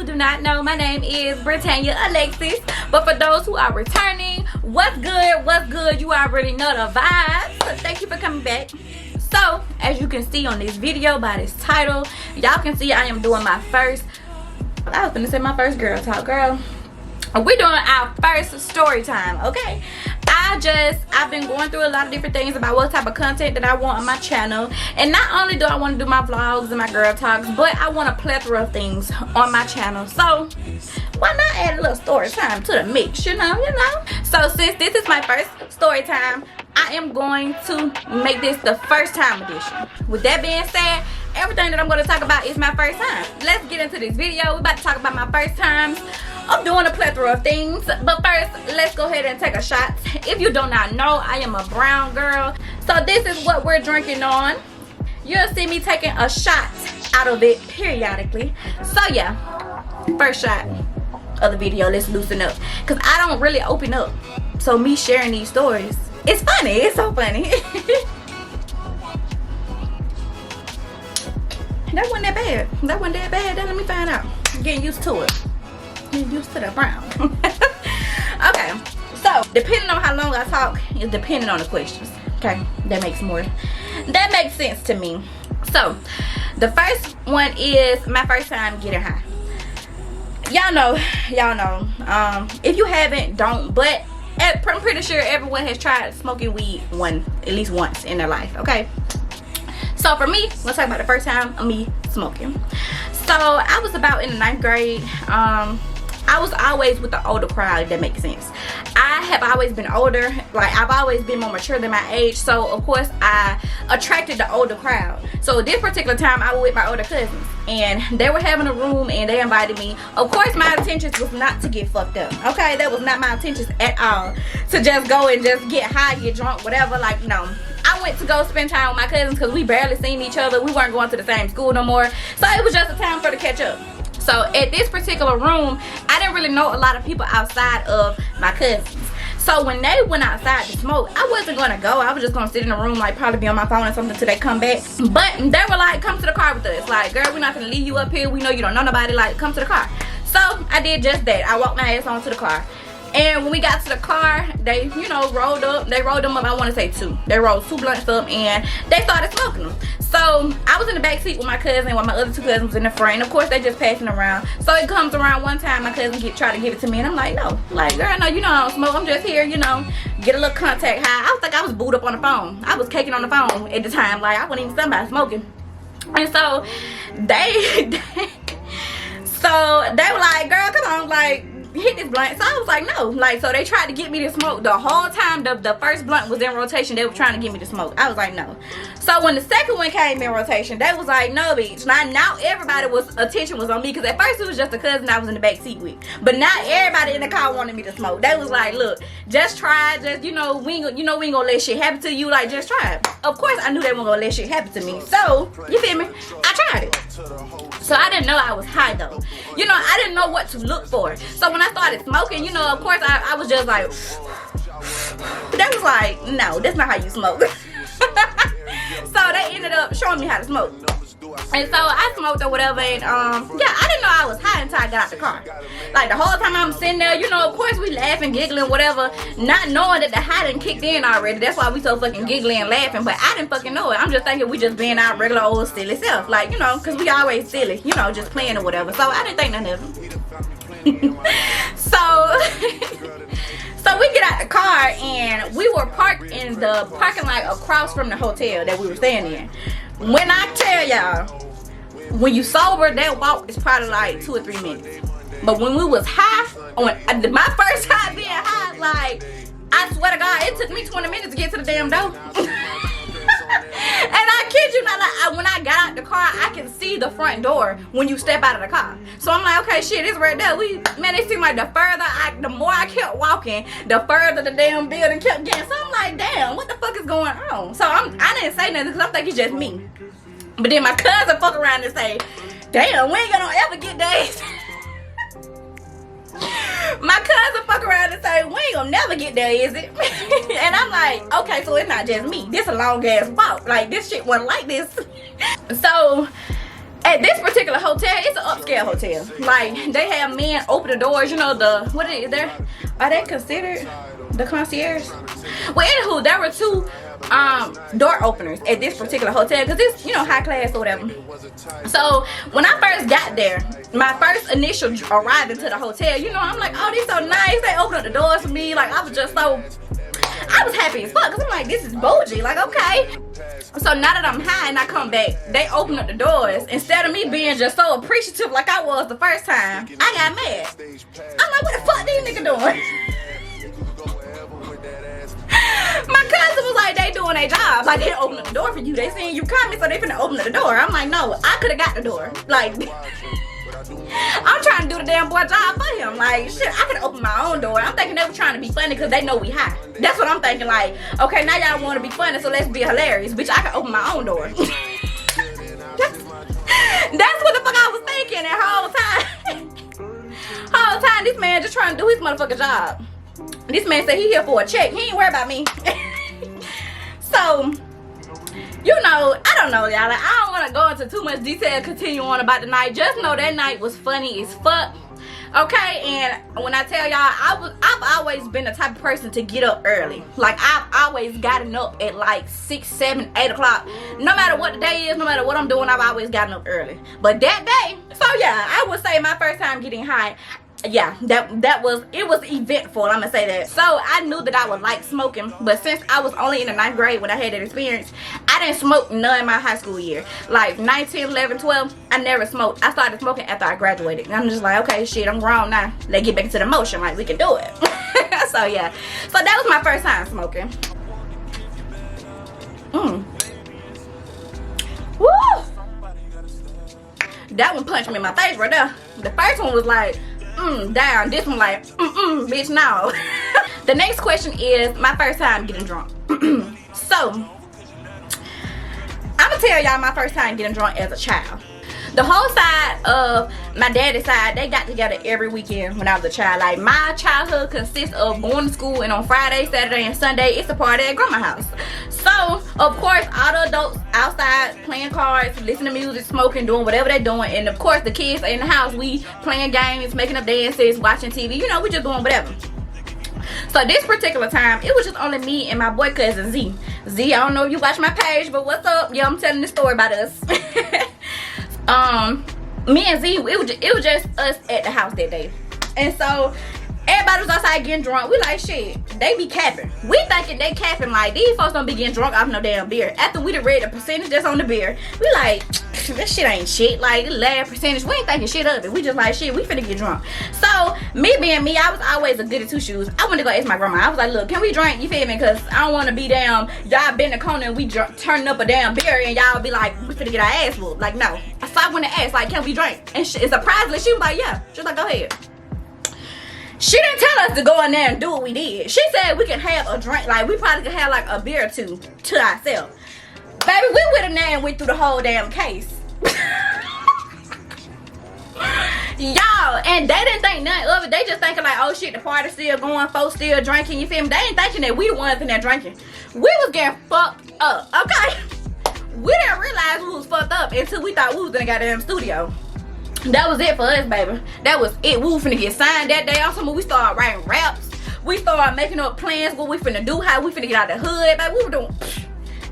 who do not know, my name is Britanya Alexis. But for those who are returning, what's good? What's good? You already know the vibes. So thank you for coming back. So as you can see on this video by this title, y'all can see I am doing my first, I was gonna say my first girl talk, girl. We're doing our first story time, okay? I've been going through a lot of different things about what type of content that I want on my channel. And not only do I want to do my vlogs and my girl talks, but I want a plethora of things on my channel. So why not add a little story time to the mix, you know? So since this is my first story time, I am going to make this the first time edition. With that being said, everything that I'm going to talk about is my first time. Let's get into this video. We're about to talk about my first times. I'm doing a plethora of things, but first let's go ahead and take a shot. If you do not know, I am a brown girl, so this is what we're drinking on. You'll see me taking a shot out of it periodically. So yeah, first shot of the video. Let's loosen up, because I don't really open up, so me sharing these stories, it's funny. It's so funny. That wasn't that bad. That wasn't that bad. Let me find out. I'm getting used to it. Getting used to the brown. Okay, so depending on how long I talk is depending on the questions. Okay, that makes sense to me. So the first one is my first time getting high. Y'all know. If you haven't, don't. But I'm pretty sure everyone has tried smoking weed at least once in their life. Okay. So for me, let's talk about the first time of me smoking. So I was about in the 9th grade. I was always with the older crowd, if that makes sense. I have always been older. Like, I've always been more mature than my age. So of course I attracted the older crowd. So this particular time I was with my older cousins, and they were having a room and they invited me. Of course my intentions was not to get fucked up. Okay, that was not my intentions at all. To just go and just get high, get drunk, whatever. Like, no. I went to go spend time with my cousins because we barely seen each other. We weren't going to the same school no more. So it was just a time for to catch up. So at this particular room, I didn't really know a lot of people outside of my cousins. So when they went outside to smoke, I wasn't going to go. I was just going to sit in the room, like probably be on my phone or something till they come back. But they were like, come to the car with us. Like, girl, we're not going to leave you up here. We know you don't know nobody. Like, come to the car. So I did just that. I walked my ass onto the car. And when we got to the car, they, rolled up. They rolled them up, I want to say 2. They rolled 2 blunts up and they started smoking them. So I was in the back seat with my cousin while my other 2 cousins was in the front. And of course, they just passing around. So it comes around one time, my cousin try to give it to me. And I'm like, no. Like, girl, no, you know I don't smoke. I'm just here, get a little contact high. I was like, I was booed up on the phone. I was caking on the phone at the time. Like, I wasn't even somebody smoking. And so they were like, girl, come on, like, hit this blunt. So I was like, no. Like, so they tried to get me to smoke the whole time the first blunt was in rotation. They were trying to get me to smoke. I was like, no. So when the second one came in rotation, they was like, no, bitch. Now everybody attention was on me, because at first it was just a cousin I was in the back seat with. But now everybody in the car wanted me to smoke. They was like, look, just try it. Just, we ain't gonna let shit happen to you. Like, just try it. Of course I knew they weren't gonna let shit happen to me. So, you feel me? I tried it. So I didn't know I was high though. I didn't know what to look for. So when I started smoking, of course I was just like, that was like, no, that's not how you smoke. So they ended up showing me how to smoke. And so I smoked or whatever, and yeah, I didn't know I was high until I got out the car. Like, the whole time I'm sitting there, of course we laughing, giggling, whatever, not knowing that the high done kicked in already. That's why we so fucking giggling and laughing, but I didn't fucking know it. I'm just thinking we just being our regular old silly self, like, because we always silly, just playing or whatever. So I didn't think nothing of it. So we get out the car, and we were parked in the parking lot across from the hotel that we were staying in. When I tell y'all, when you sober, that walk is probably like 2 or 3 minutes. But when we was high, my first time being high, like, I swear to God, it took me 20 minutes to get to the damn door. And I kid you not, like, when I got out the car, I can see the front door when you step out of the car. So I'm like, okay, shit, it's right there. Man, it seemed like the more I kept walking, the further the damn building kept getting. So I'm like, damn, what the fuck is going on? So I didn't say nothing because I'm thinking it's just me. But then my cousin fuck around and say, damn, we ain't gonna ever get days. My cousin fuck around and say, we ain't gonna never get there, is it? And I'm like, okay, so it's not just me. This a long ass walk. Like, this shit wasn't like this. So At this particular hotel, it's an upscale hotel. Like, they have men open the doors, you know, are they considered the concierge? Well, anywho, there were 2 door openers at this particular hotel because it's, you know, high class or whatever. So when I first got there, my first initial arrival to the hotel, you know, I'm like, oh, these so nice. They opened up the doors for me. Like, I was happy as fuck because I'm like, this is bougie. Like, okay. So now that I'm high and I come back, they open up the doors. Instead of me being just so appreciative like I was the first time, I got mad. I'm like, what the fuck these niggas doing? My cousin was like, they doing their job. Like, they open up the door for you. They seeing you coming, so they finna open up the door. I'm like, no, I could have got the door. Like, I'm trying to do the damn boy job for him. Like, shit, I could have opened my own door. I'm thinking they were trying to be funny because they know we high. That's what I'm thinking. Like, okay, now y'all want to be funny, so let's be hilarious. Bitch, I can open my own door. That's what the fuck I was thinking that whole time. Whole time, this man just trying to do his motherfucking job. This man said he here for a check. He ain't worried about me. So, you know, I don't know, y'all. Like, I don't want to go into too much detail, continue on about the night. Just know that night was funny as fuck. Okay, and when I tell y'all, I've always been the type of person to get up early. Like, I've always gotten up at like 6, 7, 8 o'clock. No matter what the day is, no matter what I'm doing, I've always gotten up early. But that day, so yeah, I would say my first time getting high, yeah, it was eventful. I'm gonna say that. So I knew that I would like smoking, but since I was only in the 9th grade when I had that experience, I didn't smoke none in my high school year. Like 9, 10, 11, 12, I never smoked. I started smoking after I graduated, and I'm just like, okay, shit, I'm grown now. Let's get back into the motion. Like, we can do it. So yeah, so that was my first time smoking. Woo! That one punched me in my face right there. The first one was like, down. This one like, bitch, no. The next question is my first time getting drunk. So, I'm gonna tell y'all my first time getting drunk as a child. The whole side of my daddy's side, they got together every weekend when I was a child. Like, my childhood consists of going to school, and on Friday, Saturday, and Sunday, it's a party at grandma's house. So, of course, all the adults outside playing cards, listening to music, smoking, doing whatever they're doing. And of course, the kids are in the house. We playing games, making up dances, watching TV. You know, we just doing whatever. So this particular time, it was just only me and my boy cousin Z. Z, I don't know if you watch my page, but what's up? Yeah, I'm telling the story about us. Me and Z, it was just us at the house that day. And so everybody was outside getting drunk. We like, shit, they be capping. We thinking they capping, like, these folks don't be getting drunk off no damn beer. After we done read the percentage that's on the beer, we like, this shit ain't shit. Like, the last percentage, we ain't thinking shit of it. We just like, shit, we finna get drunk. So, me being me, I was always a goody two shoes. I went to go ask my grandma. I was like, look, can we drink? You feel me? Because I don't want to be down, y'all been in the corner and we turning up a damn beer and y'all be like, we finna get our ass whooped. Like, no. So I went to ask, like, can we drink? And surprisingly, she was like, yeah. She was like, go ahead. She didn't tell us to go in there and do what we did. She said we could have a drink, like we probably could have like a beer or two to ourselves. Baby, we went in there and went through the whole damn case. Y'all, and they didn't think nothing of it. They just thinking like, oh shit, the party's still going, folks still drinking, you feel me? They ain't thinking that we the ones in there drinking. We was getting fucked up, okay? We didn't realize we was fucked up until we thought we was in the goddamn studio. That was it for us, baby. That was it. We were finna get signed that day. On something, we started writing raps. We started making up plans what we finna do, how we finna get out of the hood. Baby, we were doing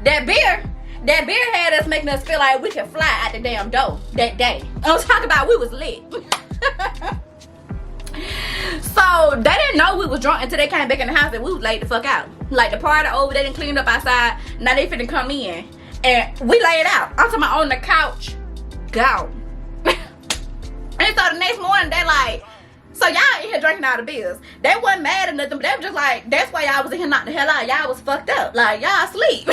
that beer. That beer had us making us feel like we could fly out the damn door that day. I'm talking about we was lit. So they didn't know we was drunk until they came back in the house and we was laid the fuck out. Like the party over, they didn't clean up outside. Now they finna come in and we laid out. I'm talking about on the couch, gone. And so the next morning, they like, so y'all in here drinking all the beers. They wasn't mad or nothing, but they were just like, that's why y'all was in here knocking the hell out. Y'all was fucked up. Like, y'all asleep.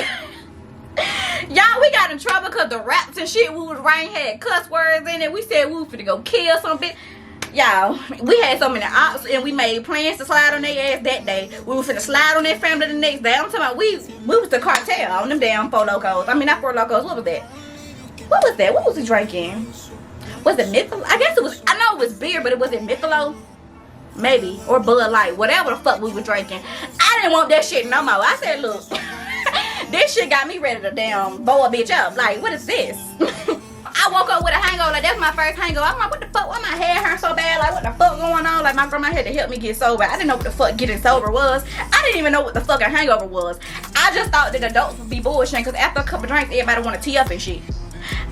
Y'all, we got in trouble because the raps and shit we was writing had cuss words in it. We said we was finna go kill something. Y'all, we had so many ops and we made plans to slide on their ass that day. We was finna slide on their family the next day. I'm talking about we was the cartel on them damn Four Locos. I mean, not Four Locos. What was that? What was that? What was we drinking? Was it Michelob? I guess it was, I know it was beer, but it wasn't Michelob. Maybe. Or Bud Light. Whatever the fuck we were drinking. I didn't want that shit no more. I said, look, this shit got me ready to damn bow a bitch up. Like, what is this? I I woke up with a hangover. Like, that's my first hangover. I'm like, what the fuck? Why my hair hurt so bad? Like, what the fuck going on? Like, my grandma had to help me get sober. I didn't know what the fuck getting sober was. I didn't even know what the fuck a hangover was. I just thought that adults would be bullshitting, because after a couple drinks, everybody want to tee up and shit.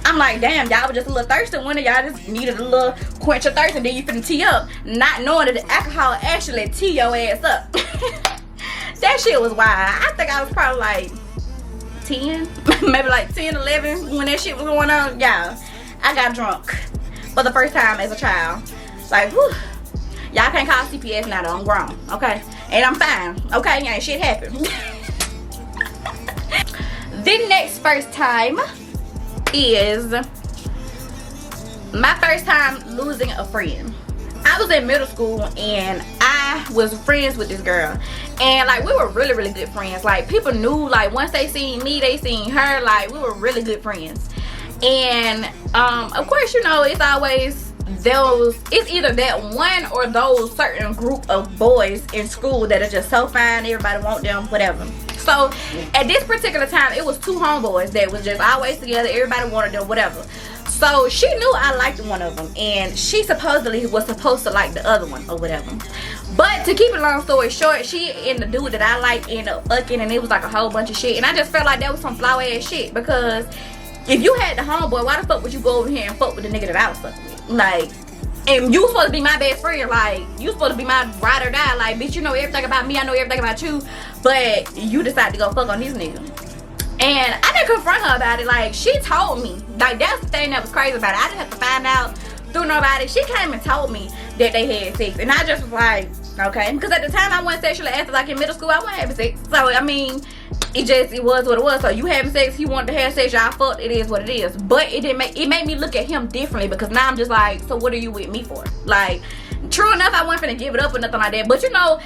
I'm like, damn, y'all was just a little thirsty. One of y'all just needed a little quench of thirst, and then you finna tee up, not knowing that the alcohol actually tee your ass up. That shit was wild. I think I was probably like 10, maybe like 10, 11 when that shit was going on. Yeah, I got drunk for the first time as a child. Like, whew. Y'all can't call CPS now though, I'm grown, okay? And I'm fine, okay? Ain't shit happened. The next first time is my first time losing a friend. I was in middle school and I was friends with this girl, and like we were really, really good friends. Like, people knew, like, once they seen me, they seen her. Like, we were really good friends. And of course, you know, it's always those, it's either that one or those certain group of boys in school that are just so fine, everybody want them, whatever. So at this particular time, it was two homeboys that was just always together, everybody wanted them, whatever. So she knew I liked one of them, and she supposedly was supposed to like the other one or whatever. But to keep it long story short, she and the dude that I liked ended up fucking, and it was like a whole bunch of shit. And I just felt like that was some flaw ass shit, because if you had the homeboy, why the fuck would you go over here and fuck with the nigga that I was fucking with? Like, and you supposed to be my best friend. Like, you supposed to be my ride or die. Like, bitch, you know everything about me, I know everything about you, but you decide to go fuck on this nigga. And I didn't confront her about it. Like, she told me. Like, that's the thing that was crazy about it. I didn't have to find out through nobody. She came and told me that they had sex, and I just was like, okay. Because at the time I wasn't sexually active. Like, in middle school, I wasn't having sex. So I mean, it was what it was. So you having sex, he wanted to have sex, y'all fucked, it is what it is. But it made me look at him differently, because now I'm just like, so what are you with me for? Like, true enough, I wasn't finna give it up or nothing like that, but you know,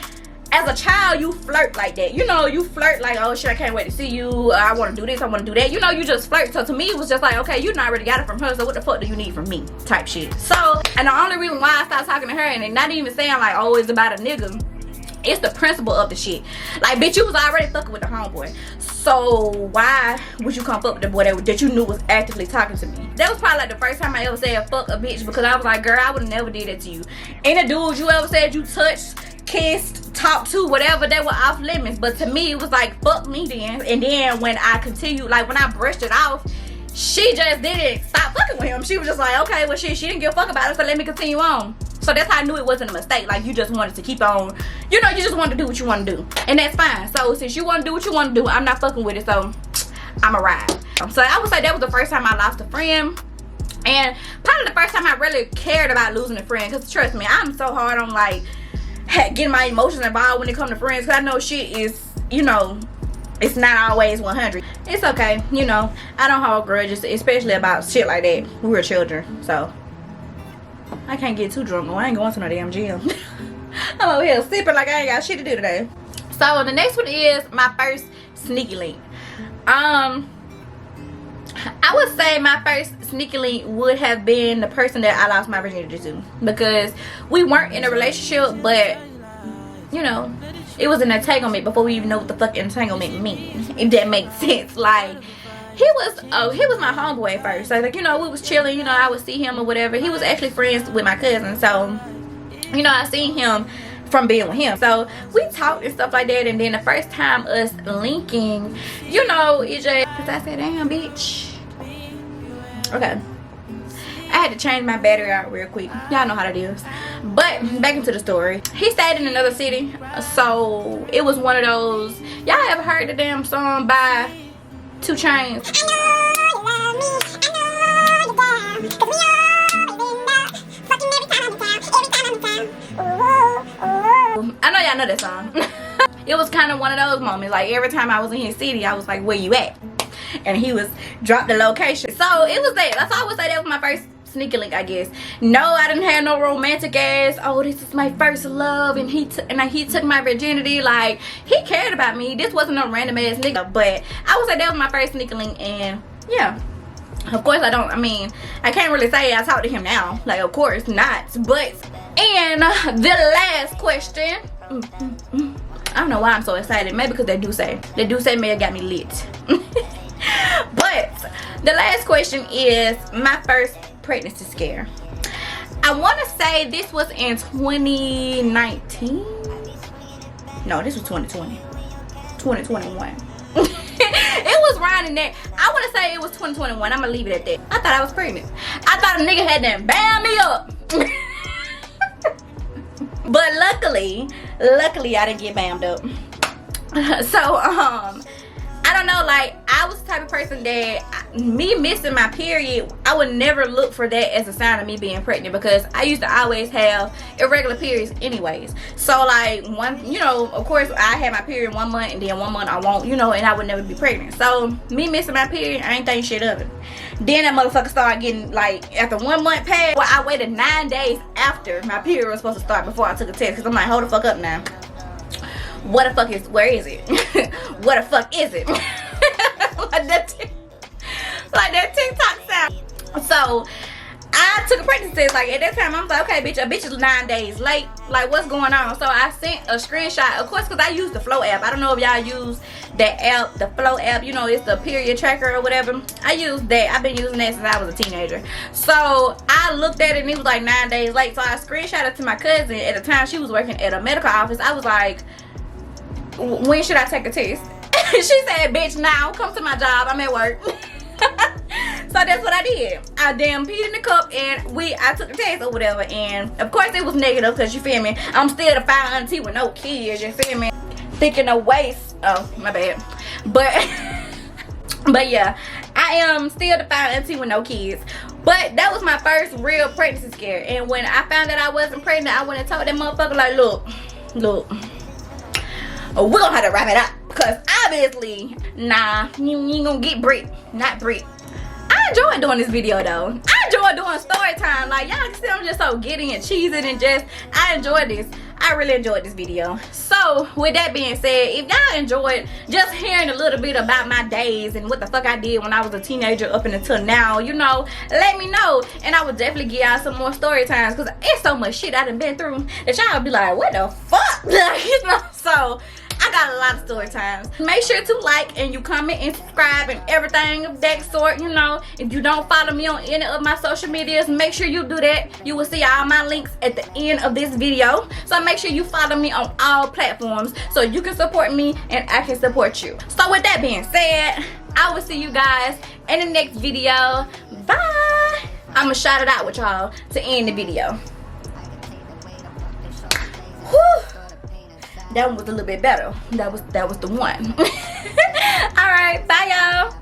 as a child, you flirt like that. You know, you flirt like, oh shit, I can't wait to see you, I want to do this, I want to do that. You know, you just flirt. So to me, it was just like, okay, you not already got it from her, so what the fuck do you need from me, type shit. So, and the only reason why I started talking to her, and not even saying like, oh, it's about a nigga, it's the principle of the shit. Like, bitch, you was already fucking with the homeboy, so why would you come fuck with the boy that you knew was actively talking to me? That was probably like the first time I ever said fuck a bitch, because I was like, girl, I would have never did that to you. Any dude you ever said you touched, kissed, talked to, whatever, they were off limits. But to me, it was like, fuck me then. And then when I continued, like when I brushed it off, she just didn't stop fucking with him. She was just like, okay, well shit, she didn't give a fuck about it, so let me continue on. So that's how I knew it wasn't a mistake. Like, you just wanted to keep on, you know, you just wanted to do what you want to do, and that's fine. So since you want to do what you want to do, I'm not fucking with it, so I'm a ride. So I would say that was the first time I lost a friend, and probably the first time I really cared about losing a friend. Because trust me, I'm so hard on like getting my emotions involved when it comes to friends, because I know shit is, you know, it's not always 100. It's okay, you know, I don't hold grudges, especially about shit like that. We were children, so I can't get too drunk. No, I ain't going to no damn gym. I'm over here sipping like I ain't got shit to do today. So the next one is my first sneaky link. I would say my first sneaky link would have been the person that I lost my virginity to, because we weren't in a relationship, but you know, it was an entanglement before we even know what the fuck entanglement means, if that makes sense. Like, he was my homeboy at first. So like, you know, we was chilling, you know, I would see him or whatever. He was actually friends with my cousin, so you know, I seen him from being with him, so we talked and stuff like that. And then the first time us linking, you know, it just, cause I said, damn bitch, okay, I had to change my battery out real quick. Y'all know how that is. But back into the story. He stayed in another city, so it was one of those, y'all ever heard the damn song by 2 Chainz? I know y'all know that song. It was kind of one of those moments, like every time I was in his city, I was like, where you at? And he was dropped the location. So it was that. That's all I would say. That was my first sneaky link, I guess. No, I didn't have no romantic ass, oh, this is my first love, and he took my virginity. Like, he cared about me. This wasn't no random ass nigga. But I would say that was my first sneaky link. And yeah, of course I can't really say I talk to him now, like, of course not. But, and the last question, I don't know why I'm so excited. Maybe because they do say may have got me lit. But the last question is my first pregnancy scare. I want to say this was in 2019. No, this was 2020. 2021. It was around in there. I want to say it was 2021. I'm gonna leave it at that. I thought I was pregnant. I thought a nigga had to bam me up. But luckily I didn't get bammed up. So I don't know, like, I was the type of person that me missing my period, I would never look for that as a sign of me being pregnant, because I used to always have irregular periods anyways. So like, one, you know, of course I had my period 1 month and then 1 month I won't, you know, and I would never be pregnant. So me missing my period, I ain't think shit of it. Then that motherfucker started getting, like, after 1 month passed, well, I waited 9 days after my period was supposed to start before I took a test, because I'm like, hold the fuck up now. What the fuck is, where is it? What the fuck is it? like that TikTok sound. So I took a pregnancy test. Like, at that time I was like, okay, bitch, a bitch is 9 days late. Like, what's going on? So I sent a screenshot, of course, because I use the Flow app. I don't know if y'all use that app, the Flow app, you know, it's the period tracker or whatever. I use that. I've been using that since I was a teenager. So I looked at it and it was like 9 days late. So I screenshot it to my cousin. At the time she was working at a medical office. I was like, when should I take a test? She said, bitch, now come to my job, I'm at work. So that's what I did. I damn peed in the cup and I took the test or whatever, and of course it was negative, because you feel me, I'm still the fine auntie with no kids, you feel me, thinking of waste. Oh, my bad. But yeah, I am still the fine auntie with no kids. But that was my first real pregnancy scare. And when I found that I wasn't pregnant, I went and told that motherfucker, like, look, we're gonna have to wrap it up, because obviously, nah, you ain't gonna get Brit, not Brit. I enjoy doing this video though. I enjoy doing story time. Like, y'all can see I'm just so giddy and cheesy, and just, I enjoy this. I really enjoyed this video. So with that being said, if y'all enjoyed just hearing a little bit about my days and what the fuck I did when I was a teenager up until now, you know, let me know, and I would definitely give y'all some more story times, because it's so much shit I done been through that y'all be like, what the fuck? You know, so I got a lot of story times. Make sure to like and you comment and subscribe and everything of that sort, you know. If you don't follow me on any of my social medias, make sure you do that. You will see all my links at the end of this video. So make sure you follow me on all platforms so you can support me and I can support you. So with that being said, I will see you guys in the next video. Bye. I'm gonna shout it out with y'all to end the video. Whew. That one was a little bit better. That was the one. Alright, bye y'all.